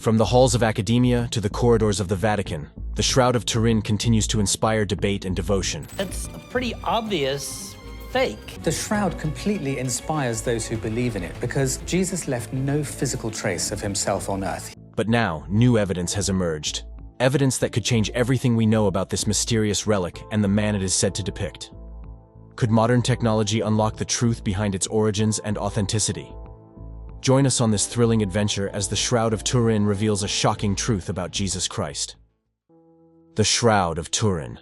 From the halls of academia to the corridors of the Vatican, the Shroud of Turin continues to inspire debate and devotion. It's a pretty obvious fake. The shroud completely inspires those who believe in it because Jesus left no physical trace of himself on earth. But now, new evidence has emerged. Evidence that could change everything we know about this mysterious relic and the man it is said to depict. Could modern technology unlock the truth behind its origins and authenticity? Join us on this thrilling adventure as the Shroud of Turin reveals a shocking truth about Jesus Christ. The Shroud of Turin.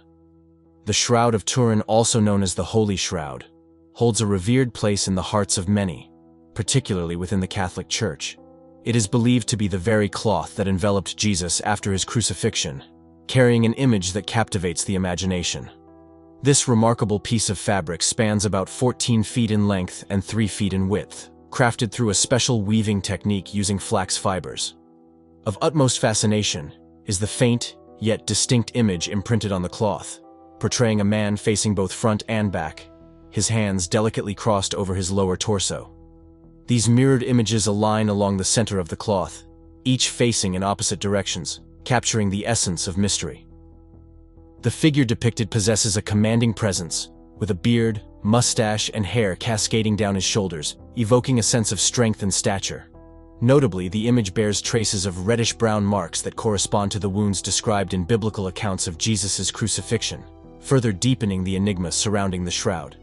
The Shroud of Turin, also known as the Holy Shroud, holds a revered place in the hearts of many, particularly within the Catholic Church. It is believed to be the very cloth that enveloped Jesus after his crucifixion, carrying an image that captivates the imagination. This remarkable piece of fabric spans about 14 feet in length and 3 feet in width, crafted through a special weaving technique using flax fibers. Of utmost fascination is the faint, yet distinct image imprinted on the cloth, portraying a man facing both front and back, his hands delicately crossed over his lower torso. These mirrored images align along the center of the cloth, each facing in opposite directions, capturing the essence of mystery. The figure depicted possesses a commanding presence, with a beard, mustache, and hair cascading down his shoulders, evoking a sense of strength and stature. Notably, the image bears traces of reddish-brown marks that correspond to the wounds described in biblical accounts of Jesus' crucifixion, further deepening the enigma surrounding the shroud.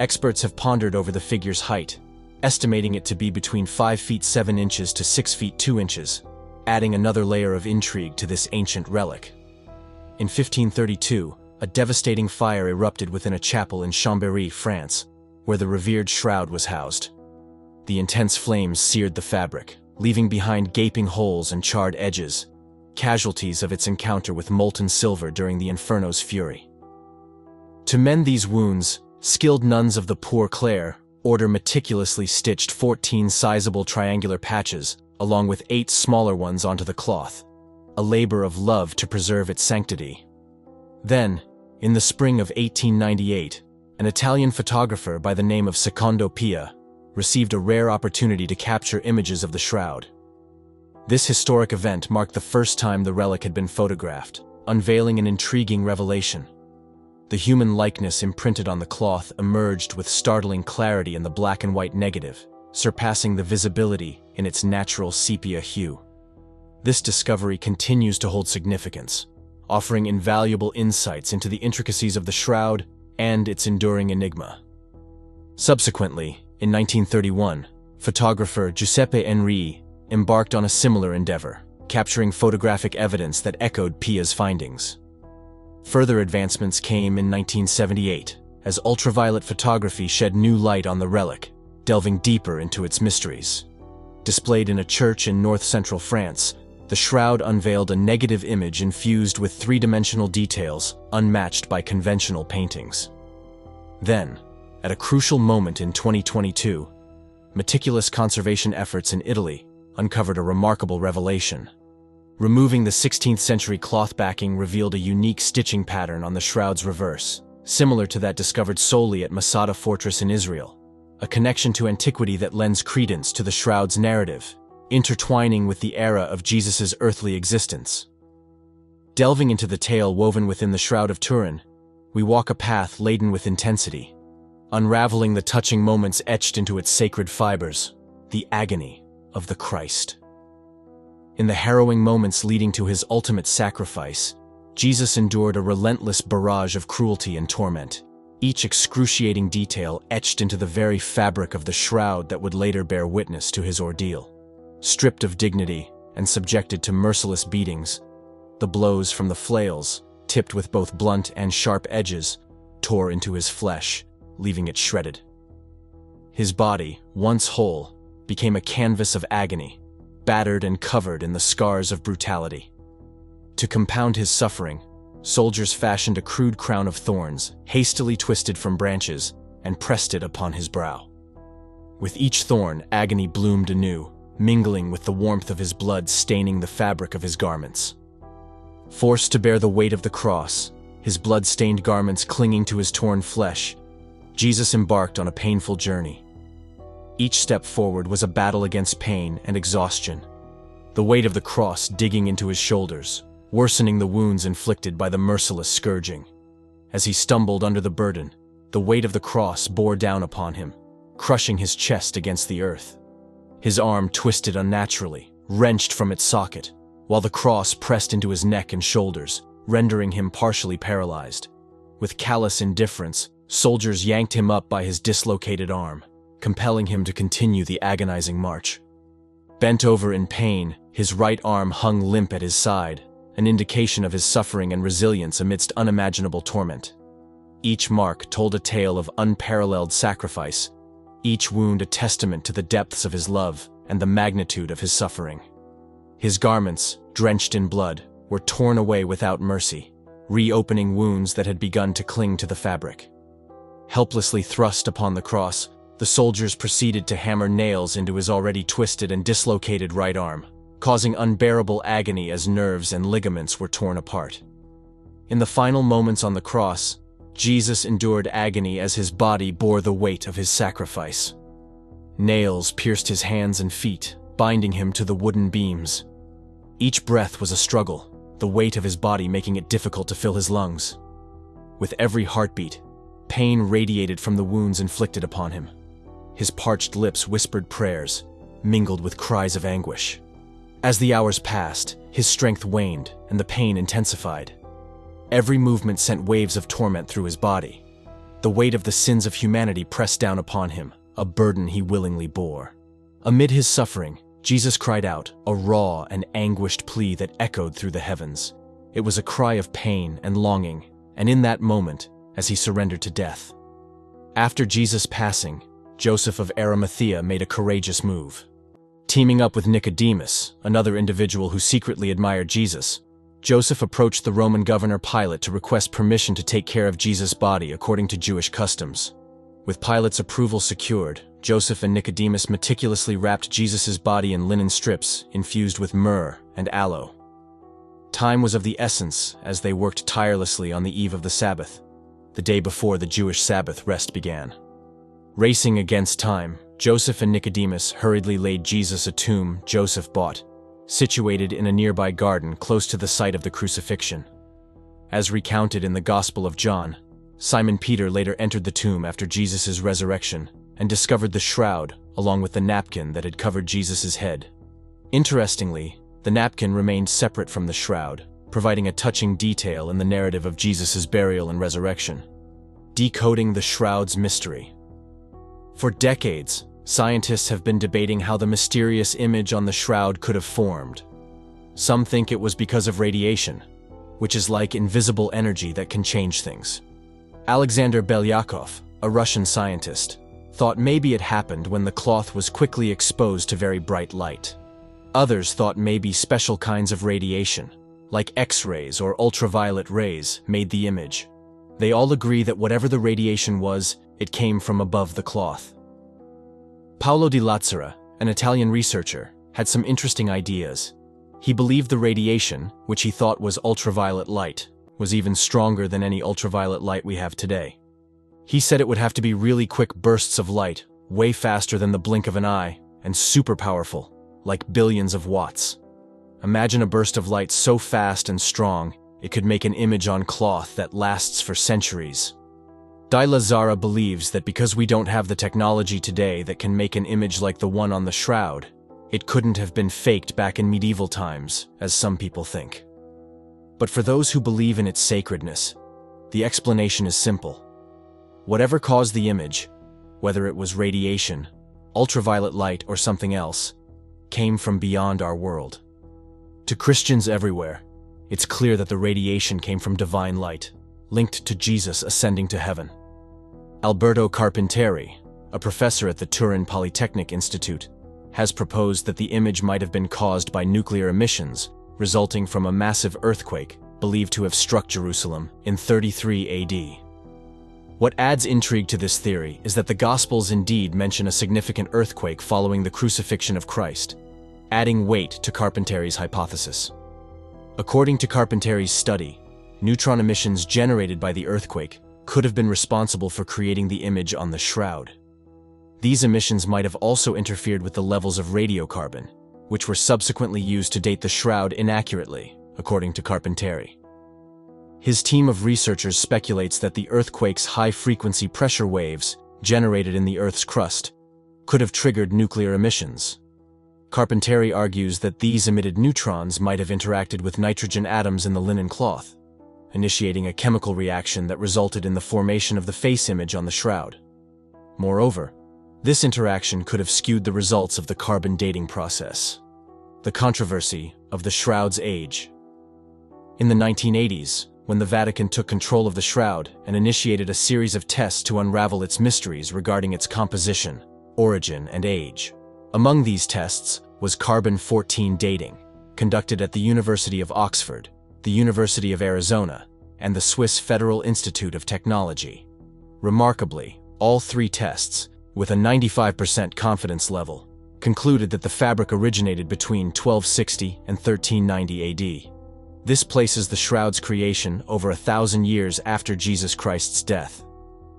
Experts have pondered over the figure's height, estimating it to be between 5 feet 7 inches to 6 feet 2 inches, adding another layer of intrigue to this ancient relic. In 1532, a devastating fire erupted within a chapel in Chambéry, France, where the revered shroud was housed. The intense flames seared the fabric, leaving behind gaping holes and charred edges, casualties of its encounter with molten silver during the inferno's fury. To mend these wounds, skilled nuns of the Poor Clare order meticulously stitched 14 sizable triangular patches, along with 8 smaller ones onto the cloth, a labor of love to preserve its sanctity. Then, in the spring of 1898, an Italian photographer by the name of Secondo Pia received a rare opportunity to capture images of the shroud. This historic event marked the first time the relic had been photographed, unveiling an intriguing revelation. The human likeness imprinted on the cloth emerged with startling clarity in the black and white negative, surpassing the visibility in its natural sepia hue. This discovery continues to hold significance, offering invaluable insights into the intricacies of the shroud and its enduring enigma. Subsequently, in 1931, photographer Giuseppe Enri embarked on a similar endeavor, capturing photographic evidence that echoed Pia's findings. Further advancements came in 1978, as ultraviolet photography shed new light on the relic, delving deeper into its mysteries. Displayed in a church in north-central France, the shroud unveiled a negative image infused with 3-dimensional details unmatched by conventional paintings. Then, at a crucial moment in 2022, meticulous conservation efforts in Italy uncovered a remarkable revelation. Removing the 16th-century cloth backing revealed a unique stitching pattern on the shroud's reverse, similar to that discovered solely at Masada Fortress in Israel, a connection to antiquity that lends credence to the shroud's narrative, intertwining with the era of Jesus' earthly existence. Delving into the tale woven within the Shroud of Turin, we walk a path laden with intensity, unraveling the touching moments etched into its sacred fibers, the agony of the Christ. In the harrowing moments leading to his ultimate sacrifice, Jesus endured a relentless barrage of cruelty and torment, each excruciating detail etched into the very fabric of the shroud that would later bear witness to his ordeal. Stripped of dignity and subjected to merciless beatings, the blows from the flails, tipped with both blunt and sharp edges, tore into his flesh, leaving it shredded. His body, once whole, became a canvas of agony, battered and covered in the scars of brutality. To compound his suffering, soldiers fashioned a crude crown of thorns, hastily twisted from branches, and pressed it upon his brow. With each thorn, agony bloomed anew, mingling with the warmth of his blood staining the fabric of his garments. Forced to bear the weight of the cross, his blood-stained garments clinging to his torn flesh, Jesus embarked on a painful journey. Each step forward was a battle against pain and exhaustion, the weight of the cross digging into his shoulders, worsening the wounds inflicted by the merciless scourging. As he stumbled under the burden, the weight of the cross bore down upon him, crushing his chest against the earth. His arm twisted unnaturally, wrenched from its socket, while the cross pressed into his neck and shoulders, rendering him partially paralyzed. With callous indifference, soldiers yanked him up by his dislocated arm, compelling him to continue the agonizing march. Bent over in pain, his right arm hung limp at his side, an indication of his suffering and resilience amidst unimaginable torment. Each mark told a tale of unparalleled sacrifice, each wound a testament to the depths of his love and the magnitude of his suffering. His garments, drenched in blood, were torn away without mercy, reopening wounds that had begun to cling to the fabric. Helplessly thrust upon the cross, the soldiers proceeded to hammer nails into his already twisted and dislocated right arm, causing unbearable agony as nerves and ligaments were torn apart. In the final moments on the cross, Jesus endured agony as his body bore the weight of his sacrifice. Nails pierced his hands and feet, binding him to the wooden beams. Each breath was a struggle, the weight of his body making it difficult to fill his lungs. With every heartbeat, pain radiated from the wounds inflicted upon him. His parched lips whispered prayers, mingled with cries of anguish. As the hours passed, his strength waned and the pain intensified. Every movement sent waves of torment through his body. The weight of the sins of humanity pressed down upon him, a burden he willingly bore. Amid his suffering, Jesus cried out, a raw and anguished plea that echoed through the heavens. It was a cry of pain and longing, and in that moment, as he surrendered to death. After Jesus' passing, Joseph of Arimathea made a courageous move. Teaming up with Nicodemus, another individual who secretly admired Jesus, Joseph approached the Roman governor Pilate to request permission to take care of Jesus' body according to Jewish customs. With Pilate's approval secured, Joseph and Nicodemus meticulously wrapped Jesus' body in linen strips infused with myrrh and aloe. Time was of the essence as they worked tirelessly on the eve of the Sabbath, the day before the Jewish Sabbath rest began. Racing against time, Joseph and Nicodemus hurriedly laid Jesus a tomb Joseph bought, situated in a nearby garden close to the site of the crucifixion. As recounted in the Gospel of John, Simon Peter later entered the tomb after Jesus' resurrection and discovered the shroud along with the napkin that had covered Jesus' head. Interestingly, the napkin remained separate from the shroud, providing a touching detail in the narrative of Jesus' burial and resurrection. Decoding the shroud's mystery. For decades, scientists have been debating how the mysterious image on the shroud could have formed. Some think it was because of radiation, which is like invisible energy that can change things. Alexander Belyakov, a Russian scientist, thought maybe it happened when the cloth was quickly exposed to very bright light. Others thought maybe special kinds of radiation, like X-rays or ultraviolet rays, made the image. They all agree that whatever the radiation was, it came from above the cloth. Paolo di Lazzara, an Italian researcher, had some interesting ideas. He believed the radiation, which he thought was ultraviolet light, was even stronger than any ultraviolet light we have today. He said it would have to be really quick bursts of light, way faster than the blink of an eye, and super powerful, like billions of watts. Imagine a burst of light so fast and strong, it could make an image on cloth that lasts for centuries. Di Lazzara believes that because we don't have the technology today that can make an image like the one on the shroud, it couldn't have been faked back in medieval times, as some people think. But for those who believe in its sacredness, the explanation is simple. Whatever caused the image, whether it was radiation, ultraviolet light, or something else, came from beyond our world. To Christians everywhere, it's clear that the radiation came from divine light, linked to Jesus ascending to heaven. Alberto Carpentieri, a professor at the Turin Polytechnic Institute, has proposed that the image might have been caused by nuclear emissions resulting from a massive earthquake believed to have struck Jerusalem in 33 AD. What adds intrigue to this theory is that the Gospels indeed mention a significant earthquake following the crucifixion of Christ, adding weight to Carpentieri's hypothesis. According to Carpentieri's study, neutron emissions generated by the earthquake could have been responsible for creating the image on the shroud. These emissions might have also interfered with the levels of radiocarbon, which were subsequently used to date the shroud inaccurately, according to Carpentieri. His team of researchers speculates that the earthquake's high-frequency pressure waves, generated in the Earth's crust, could have triggered nuclear emissions. Carpentieri argues that these emitted neutrons might have interacted with nitrogen atoms in the linen cloth, initiating a chemical reaction that resulted in the formation of the face image on the shroud. Moreover, this interaction could have skewed the results of the carbon dating process. The controversy of the shroud's age. In the 1980s, when the Vatican took control of the shroud and initiated a series of tests to unravel its mysteries regarding its composition, origin, and age. Among these tests was carbon-14 dating, conducted at the University of Oxford, the University of Arizona, and the Swiss Federal Institute of Technology. Remarkably, all three tests, with a 95% confidence level, concluded that the fabric originated between 1260 and 1390 AD. This places the shroud's creation over 1,000 years after Jesus Christ's death.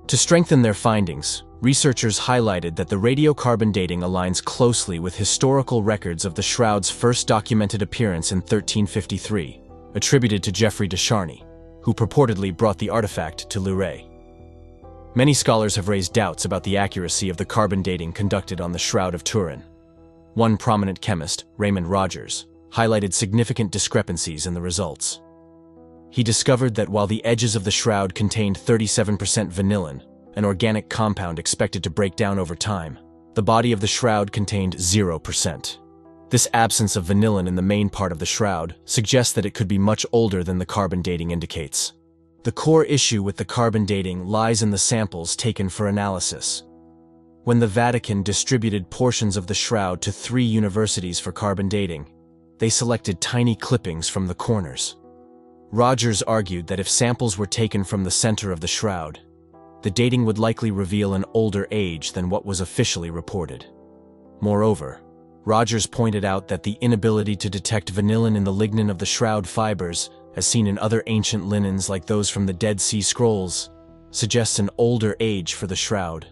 To strengthen their findings, researchers highlighted that the radiocarbon dating aligns closely with historical records of the shroud's first documented appearance in 1353, attributed to Geoffrey de Charny, who purportedly brought the artifact to Louvre. Many scholars have raised doubts about the accuracy of the carbon dating conducted on the Shroud of Turin. One prominent chemist, Raymond Rogers, highlighted significant discrepancies in the results. He discovered that while the edges of the shroud contained 37% vanillin, an organic compound expected to break down over time, the body of the shroud contained 0%. This absence of vanillin in the main part of the shroud suggests that it could be much older than the carbon dating indicates. The core issue with the carbon dating lies in the samples taken for analysis. When the Vatican distributed portions of the shroud to 3 universities for carbon dating, they selected tiny clippings from the corners. Rogers argued that if samples were taken from the center of the shroud, the dating would likely reveal an older age than what was officially reported. Moreover, Rogers pointed out that the inability to detect vanillin in the lignin of the shroud fibers, as seen in other ancient linens like those from the Dead Sea Scrolls, suggests an older age for the shroud.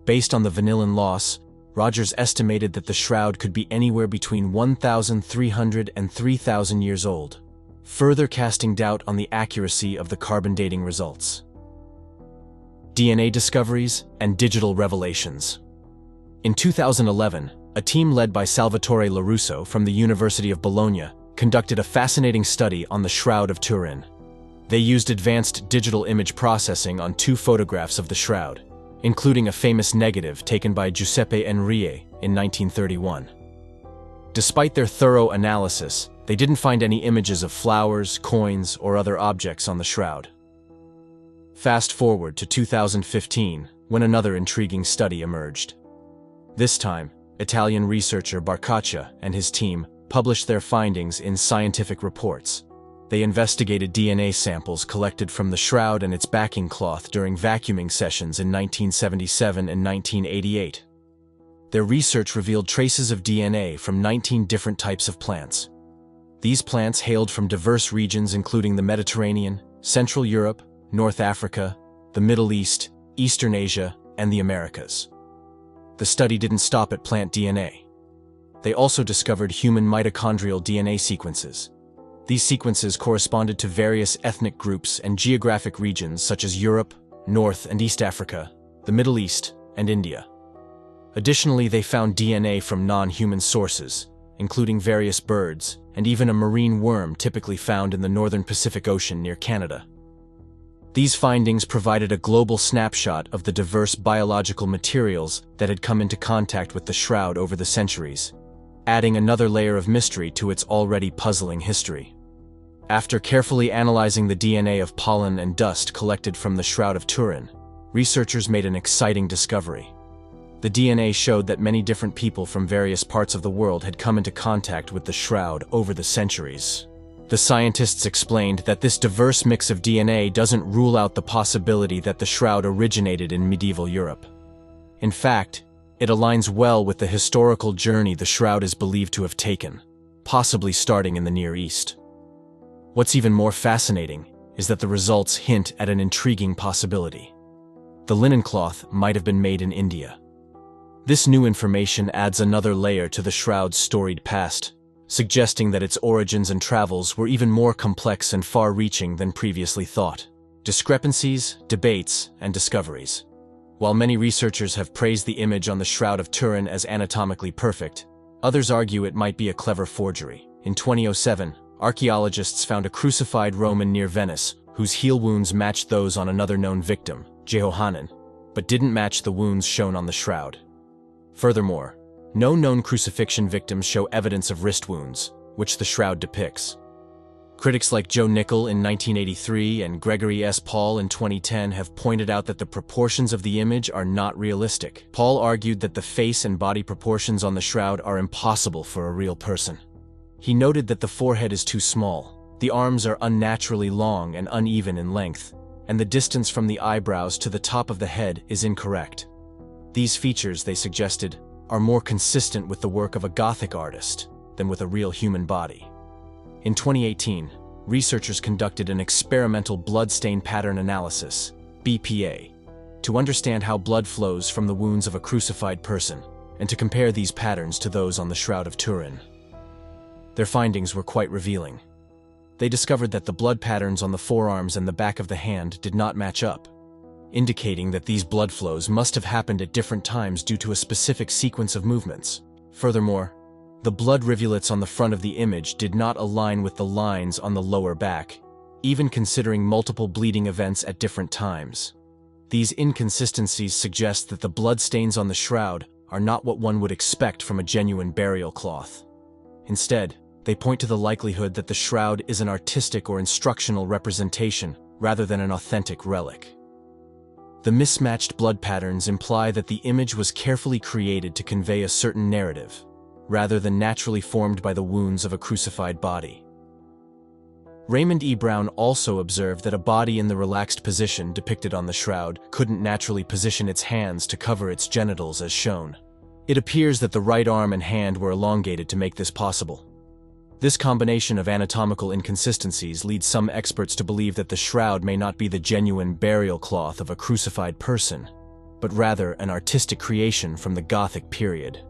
Based on the vanillin loss, Rogers estimated that the shroud could be anywhere between 1,300 and 3,000 years old, further casting doubt on the accuracy of the carbon dating results. DNA discoveries and digital revelations. In 2011, a team led by Salvatore LaRusso from the University of Bologna conducted a fascinating study on the Shroud of Turin. They used advanced digital image processing on 2 photographs of the shroud, including a famous negative taken by Giuseppe Enrie in 1931. Despite their thorough analysis, they didn't find any images of flowers, coins, or other objects on the shroud. Fast forward to 2015, when another intriguing study emerged. This time, Italian researcher Barcaccia and his team published their findings in scientific reports. They investigated DNA samples collected from the shroud and its backing cloth during vacuuming sessions in 1977 and 1988. Their research revealed traces of DNA from 19 different types of plants. These plants hailed from diverse regions including the Mediterranean, Central Europe, North Africa, the Middle East, Eastern Asia, and the Americas. The study didn't stop at plant DNA. They also discovered human mitochondrial DNA sequences. These sequences corresponded to various ethnic groups and geographic regions such as Europe, North and East Africa, the Middle East, and India. Additionally, they found DNA from non-human sources, including various birds, and even a marine worm typically found in the northern Pacific Ocean near Canada. These findings provided a global snapshot of the diverse biological materials that had come into contact with the shroud over the centuries, adding another layer of mystery to its already puzzling history. After carefully analyzing the DNA of pollen and dust collected from the Shroud of Turin, researchers made an exciting discovery. The DNA showed that many different people from various parts of the world had come into contact with the shroud over the centuries. The scientists explained that this diverse mix of DNA doesn't rule out the possibility that the shroud originated in medieval Europe. In fact, it aligns well with the historical journey the shroud is believed to have taken, possibly starting in the Near East. What's even more fascinating is that the results hint at an intriguing possibility. The linen cloth might have been made in India. This new information adds another layer to the shroud's storied past, suggesting that its origins and travels were even more complex and far-reaching than previously thought. Discrepancies, debates, and discoveries. While many researchers have praised the image on the Shroud of Turin as anatomically perfect, others argue it might be a clever forgery. In 2007, archaeologists found a crucified Roman near Venice whose heel wounds matched those on another known victim, Jehohanan, but didn't match the wounds shown on the shroud. Furthermore, no known crucifixion victims show evidence of wrist wounds, which the shroud depicts. Critics like Joe Nickel in 1983 and Gregory S. Paul in 2010 have pointed out that the proportions of the image are not realistic. Paul argued that the face and body proportions on the shroud are impossible for a real person. He noted that the forehead is too small, the arms are unnaturally long and uneven in length, and the distance from the eyebrows to the top of the head is incorrect. These features, they suggested, are more consistent with the work of a Gothic artist than with a real human body. In 2018, researchers conducted an experimental blood stain pattern analysis, BPA, to understand how blood flows from the wounds of a crucified person, and to compare these patterns to those on the Shroud of Turin. Their findings were quite revealing. They discovered that the blood patterns on the forearms and the back of the hand did not match up, indicating that these blood flows must have happened at different times due to a specific sequence of movements. Furthermore, the blood rivulets on the front of the image did not align with the lines on the lower back, even considering multiple bleeding events at different times. These inconsistencies suggest that the blood stains on the shroud are not what one would expect from a genuine burial cloth. Instead, they point to the likelihood that the shroud is an artistic or instructional representation rather than an authentic relic. The mismatched blood patterns imply that the image was carefully created to convey a certain narrative, rather than naturally formed by the wounds of a crucified body. Raymond E. Brown also observed that a body in the relaxed position depicted on the shroud couldn't naturally position its hands to cover its genitals as shown. It appears that the right arm and hand were elongated to make this possible. This combination of anatomical inconsistencies leads some experts to believe that the shroud may not be the genuine burial cloth of a crucified person, but rather an artistic creation from the Gothic period.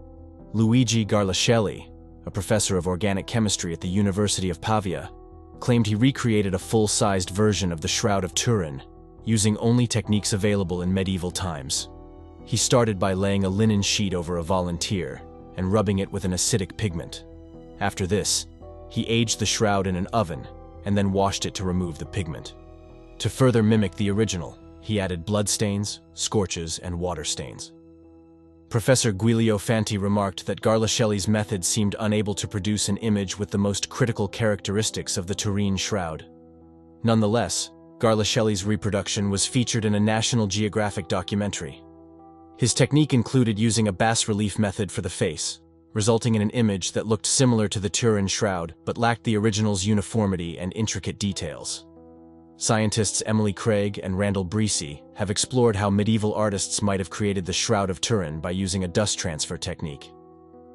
Luigi Garlascelli, a professor of organic chemistry at the University of Pavia, claimed he recreated a full-sized version of the Shroud of Turin, using only techniques available in medieval times. He started by laying a linen sheet over a volunteer and rubbing it with an acidic pigment. After this, he aged the shroud in an oven and then washed it to remove the pigment. To further mimic the original, he added bloodstains, scorches, and water stains. Professor Giulio Fanti remarked that Garlascelli's method seemed unable to produce an image with the most critical characteristics of the Turin shroud. Nonetheless, Garlascelli's reproduction was featured in a National Geographic documentary. His technique included using a bas-relief method for the face, resulting in an image that looked similar to the Turin shroud but lacked the original's uniformity and intricate details. Scientists Emily Craig and Randall Breese have explored how medieval artists might have created the Shroud of Turin by using a dust transfer technique.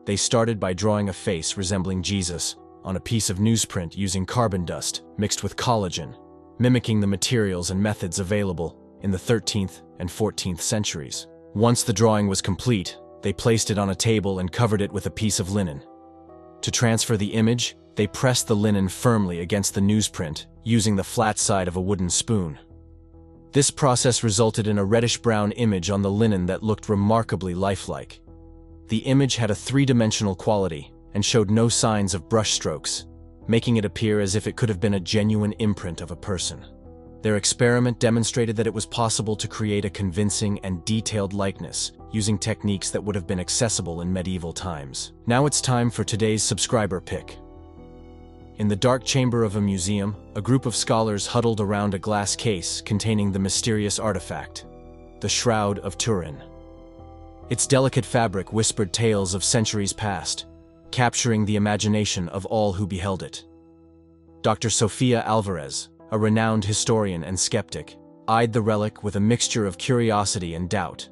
They started by drawing a face resembling Jesus on a piece of newsprint using carbon dust mixed with collagen, mimicking the materials and methods available in the 13th and 14th centuries. Once the drawing was complete, they placed it on a table and covered it with a piece of linen. To transfer the image, they pressed the linen firmly against the newsprint using the flat side of a wooden spoon. This process resulted in a reddish-brown image on the linen that looked remarkably lifelike. The image had a three-dimensional quality and showed no signs of brushstrokes, making it appear as if it could have been a genuine imprint of a person. Their experiment demonstrated that it was possible to create a convincing and detailed likeness using techniques that would have been accessible in medieval times. Now it's time for today's subscriber pick. In the dark chamber of a museum, a group of scholars huddled around a glass case containing the mysterious artifact, the Shroud of Turin. Its delicate fabric whispered tales of centuries past, capturing the imagination of all who beheld it. Dr. Sofia Alvarez, a renowned historian and skeptic, eyed the relic with a mixture of curiosity and doubt.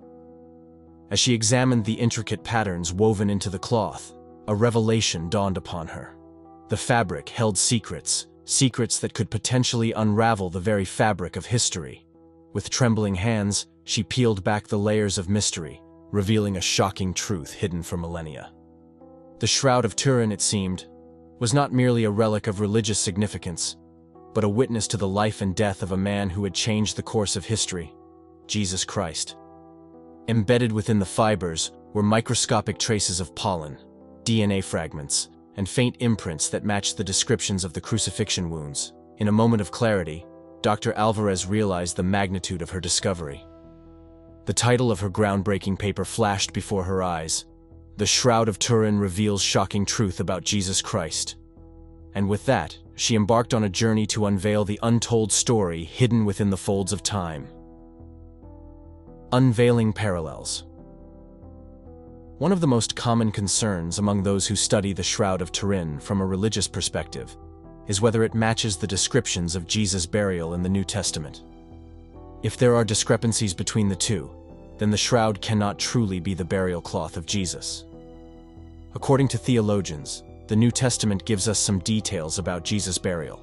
As she examined the intricate patterns woven into the cloth, a revelation dawned upon her. The fabric held secrets that could potentially unravel the very fabric of history. With trembling hands, she peeled back the layers of mystery, revealing a shocking truth hidden for millennia. The Shroud of Turin, it seemed, was not merely a relic of religious significance, but a witness to the life and death of a man who had changed the course of history, Jesus Christ. Embedded within the fibers were microscopic traces of pollen, DNA fragments, and faint imprints that matched the descriptions of the crucifixion wounds. In a moment of clarity, Dr. Alvarez realized the magnitude of her discovery. The title of her groundbreaking paper flashed before her eyes: "The Shroud of Turin Reveals Shocking Truth About Jesus Christ." And with that, she embarked on a journey to unveil the untold story hidden within the folds of time. Unveiling parallels. One of the most common concerns among those who study the Shroud of Turin from a religious perspective is whether it matches the descriptions of Jesus' burial in the New Testament. If there are discrepancies between the two, then the shroud cannot truly be the burial cloth of Jesus. According to theologians, the New Testament gives us some details about Jesus' burial,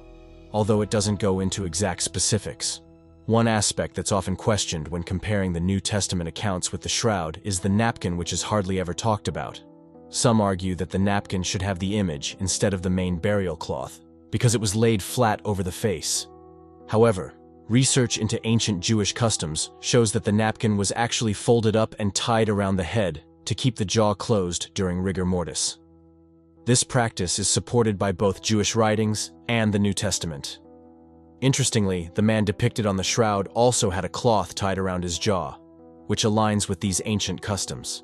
although it doesn't go into exact specifics. One aspect that's often questioned when comparing the New Testament accounts with the shroud is the napkin, which is hardly ever talked about. Some argue that the napkin should have the image instead of the main burial cloth, because it was laid flat over the face. However, research into ancient Jewish customs shows that the napkin was actually folded up and tied around the head to keep the jaw closed during rigor mortis. This practice is supported by both Jewish writings and the New Testament. Interestingly, the man depicted on the shroud also had a cloth tied around his jaw, which aligns with these ancient customs.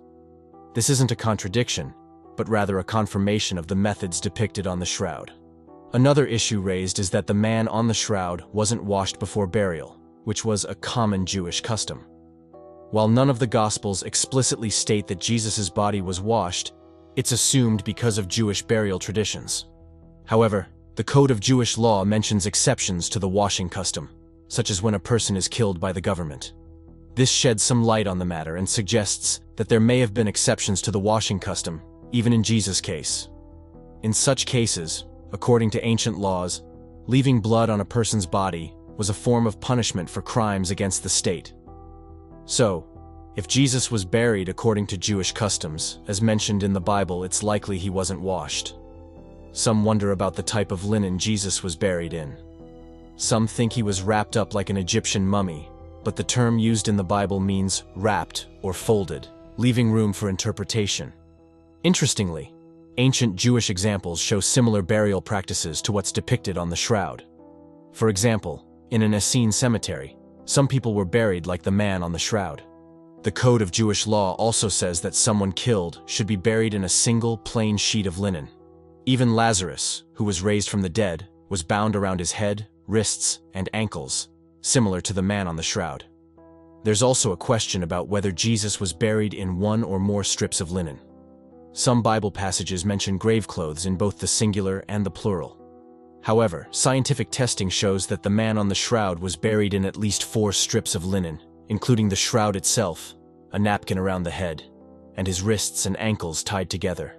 This isn't a contradiction, but rather a confirmation of the methods depicted on the shroud. Another issue raised is that the man on the shroud wasn't washed before burial, which was a common Jewish custom. While none of the Gospels explicitly state that Jesus' body was washed, it's assumed because of Jewish burial traditions. However, the Code of Jewish Law mentions exceptions to the washing custom, such as when a person is killed by the government. This sheds some light on the matter and suggests that there may have been exceptions to the washing custom, even in Jesus' case. In such cases, according to ancient laws, leaving blood on a person's body was a form of punishment for crimes against the state. So, if Jesus was buried according to Jewish customs, as mentioned in the Bible, it's likely he wasn't washed. Some wonder about the type of linen Jesus was buried in. Some think he was wrapped up like an Egyptian mummy, but the term used in the Bible means wrapped or folded, leaving room for interpretation. Interestingly, ancient Jewish examples show similar burial practices to what's depicted on the shroud. For example, in an Essene cemetery, some people were buried like the man on the shroud. The Code of Jewish Law also says that someone killed should be buried in a single, plain sheet of linen. Even Lazarus, who was raised from the dead, was bound around his head, wrists, and ankles, similar to the man on the shroud. There's also a question about whether Jesus was buried in one or more strips of linen. Some Bible passages mention grave clothes in both the singular and the plural. However, scientific testing shows that the man on the shroud was buried in at least 4 strips of linen, including the shroud itself, a napkin around the head, and his wrists and ankles tied together.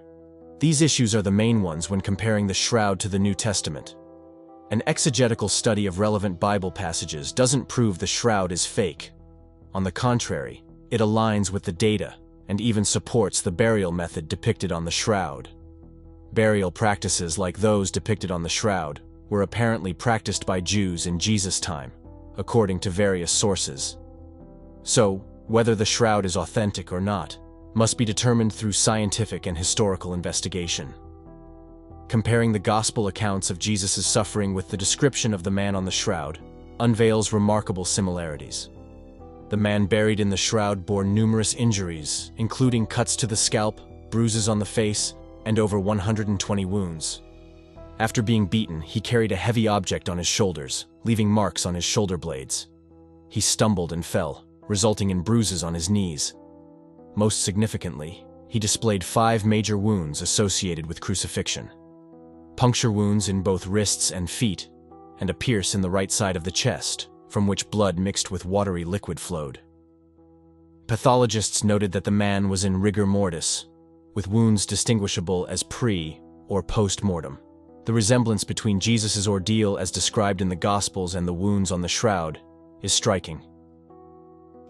These issues are the main ones when comparing the shroud to the New Testament. An exegetical study of relevant Bible passages doesn't prove the shroud is fake. On the contrary, it aligns with the data and even supports the burial method depicted on the shroud. Burial practices like those depicted on the shroud were apparently practiced by Jews in Jesus' time, according to various sources. So, whether the shroud is authentic or not must be determined through scientific and historical investigation. Comparing the gospel accounts of Jesus' suffering with the description of the man on the shroud unveils remarkable similarities. The man buried in the shroud bore numerous injuries, including cuts to the scalp, bruises on the face, and over 120 wounds. After being beaten, he carried a heavy object on his shoulders, leaving marks on his shoulder blades. He stumbled and fell, resulting in bruises on his knees. Most significantly, he displayed 5 major wounds associated with crucifixion: puncture wounds in both wrists and feet, and a pierce in the right side of the chest, from which blood mixed with watery liquid flowed. Pathologists noted that the man was in rigor mortis, with wounds distinguishable as pre- or post-mortem. The resemblance between Jesus' ordeal as described in the Gospels and the wounds on the shroud is striking.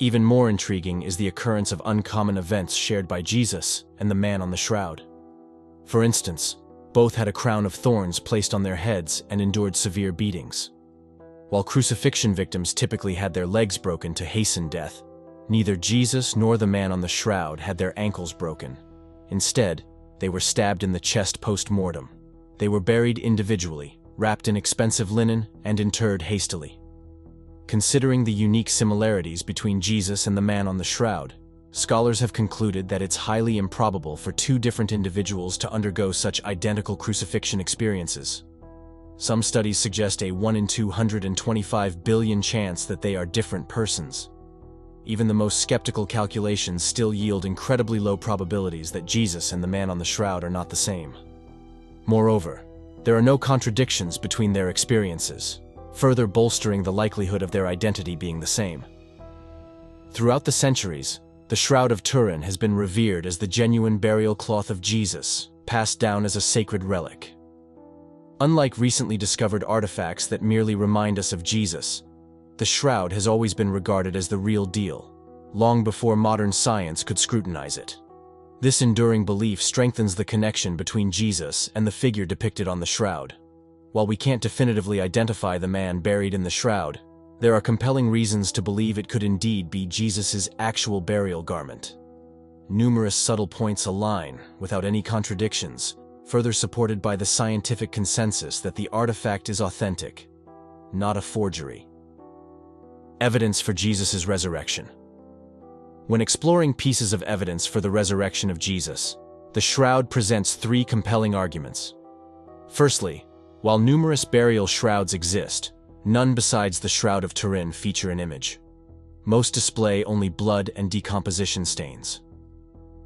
Even more intriguing is the occurrence of uncommon events shared by Jesus and the man on the shroud. For instance, both had a crown of thorns placed on their heads and endured severe beatings. While crucifixion victims typically had their legs broken to hasten death, neither Jesus nor the man on the shroud had their ankles broken. Instead, they were stabbed in the chest post-mortem. They were buried individually, wrapped in expensive linen, and interred hastily. Considering the unique similarities between Jesus and the man on the shroud, scholars have concluded that it's highly improbable for two different individuals to undergo such identical crucifixion experiences. Some studies suggest a 1 in 225 billion chance that they are different persons. Even the most skeptical calculations still yield incredibly low probabilities that Jesus and the man on the shroud are not the same. Moreover, there are no contradictions between their experiences, further bolstering the likelihood of their identity being the same. Throughout the centuries, the Shroud of Turin has been revered as the genuine burial cloth of Jesus, passed down as a sacred relic. Unlike recently discovered artifacts that merely remind us of Jesus, the shroud has always been regarded as the real deal, long before modern science could scrutinize it. This enduring belief strengthens the connection between Jesus and the figure depicted on the shroud. While we can't definitively identify the man buried in the shroud, there are compelling reasons to believe it could indeed be Jesus' actual burial garment. Numerous subtle points align, without any contradictions, further supported by the scientific consensus that the artifact is authentic, not a forgery. Evidence for Jesus' resurrection. When exploring pieces of evidence for the resurrection of Jesus, the shroud presents three compelling arguments. Firstly, while numerous burial shrouds exist, none besides the Shroud of Turin feature an image. Most display only blood and decomposition stains.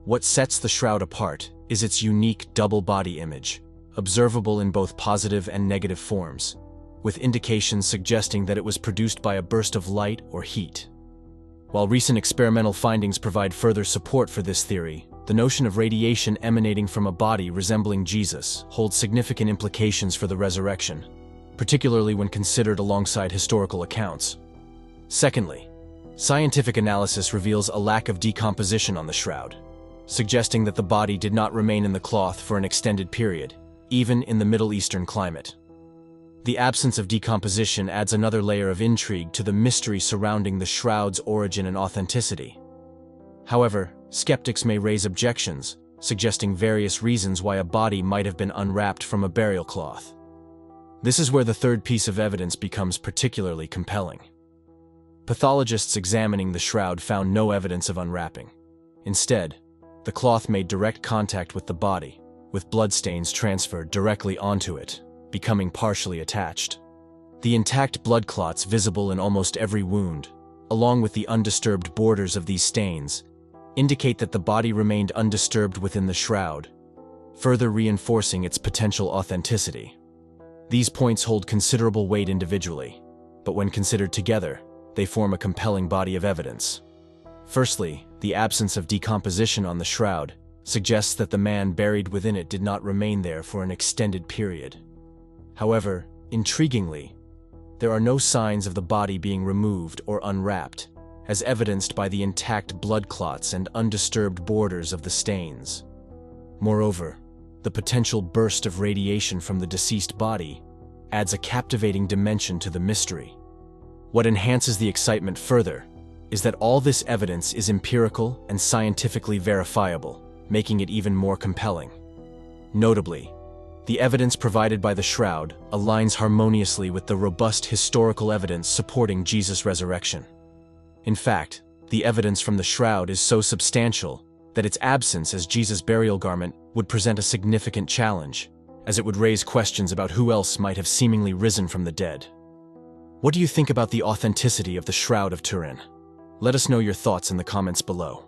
What sets the shroud apart is its unique double body image, observable in both positive and negative forms, with indications suggesting that it was produced by a burst of light or heat. While recent experimental findings provide further support for this theory, the notion of radiation emanating from a body resembling Jesus holds significant implications for the resurrection, particularly when considered alongside historical accounts. Secondly, scientific analysis reveals a lack of decomposition on the shroud, suggesting that the body did not remain in the cloth for an extended period, even in the Middle Eastern climate. The absence of decomposition adds another layer of intrigue to the mystery surrounding the shroud's origin and authenticity. However, skeptics may raise objections, suggesting various reasons why a body might have been unwrapped from a burial cloth. This is where the third piece of evidence becomes particularly compelling. Pathologists examining the shroud found no evidence of unwrapping. Instead, the cloth made direct contact with the body, with bloodstains transferred directly onto it, becoming partially attached. The intact blood clots visible in almost every wound, along with the undisturbed borders of these stains, indicate that the body remained undisturbed within the shroud, further reinforcing its potential authenticity. These points hold considerable weight individually, but when considered together, they form a compelling body of evidence. Firstly, the absence of decomposition on the shroud suggests that the man buried within it did not remain there for an extended period. However, intriguingly, there are no signs of the body being removed or unwrapped, as evidenced by the intact blood clots and undisturbed borders of the stains. Moreover, the potential burst of radiation from the deceased body adds a captivating dimension to the mystery. What enhances the excitement further is that all this evidence is empirical and scientifically verifiable, making it even more compelling. Notably, the evidence provided by the shroud aligns harmoniously with the robust historical evidence supporting Jesus' resurrection. In fact, the evidence from the shroud is so substantial that its absence as Jesus' burial garment would present a significant challenge, as it would raise questions about who else might have seemingly risen from the dead. What do you think about the authenticity of the Shroud of Turin? Let us know your thoughts in the comments below.